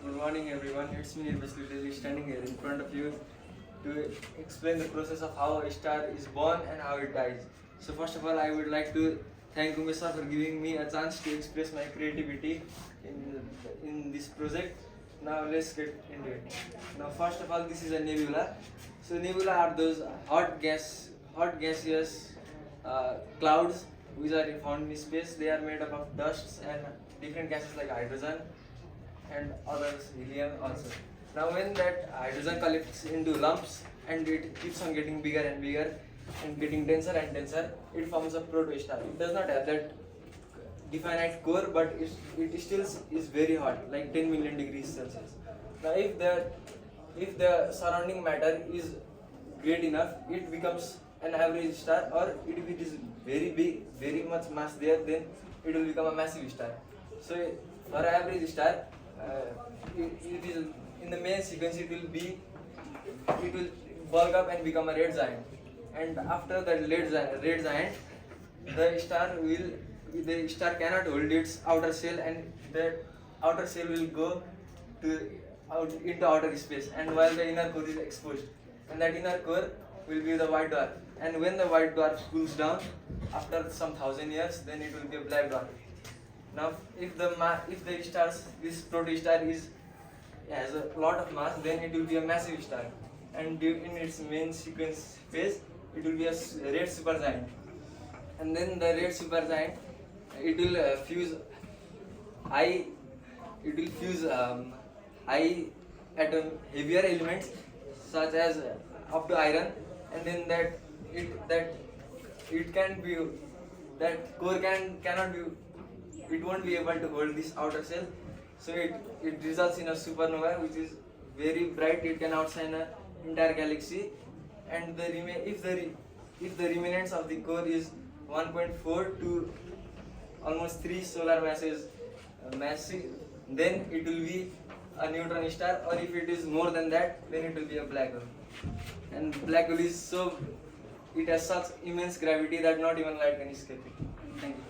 Good morning, everyone. It's me, Nirvesh Luteli, standing here in front of you to explain the process of how a star is born and how it dies. So, first of all, I would like to thank Umesha for giving me a chance to express my creativity in this project. Now, let's get into it. Now, first of all, this is a nebula. So, nebula are those hot gaseous clouds which are found in space. They are made up of dusts and different gases like hydrogen and others, helium also. Now when that hydrogen collects into lumps and it keeps on getting bigger and bigger and getting denser and denser, it forms a protostar. It does not have that definite core, but it still is very hot, like 10 million degrees Celsius. Now if the surrounding matter is great enough, it becomes an average star, or if it is very big, very much mass there, then it will become a massive star. So for average star, it is in the main sequence. It will bulk up and become a red giant, and after the red giant, the star cannot hold its outer shell, and the outer shell will go into outer space, and while the inner core is exposed, and that inner core will be the white dwarf. And when the white dwarf cools down after some thousand years, then it will be a black dwarf. Now, if the this protostar has a lot of mass, then it will be a massive star, and in its main sequence phase, it will be a red supergiant, and then the red supergiant, it will fuse high, it will fuse high atom heavier elements such as up to iron, and then it can be that core cannot be, it won't be able to hold this outer shell, so it results in a supernova which is very bright. It can outshine an entire galaxy, and if the remnants of the core is 1.4 to almost 3 solar masses massive, then it will be a neutron star, or if it is more than that, then it will be a black hole. And black hole is it has such immense gravity that not even light can escape it. Thank you.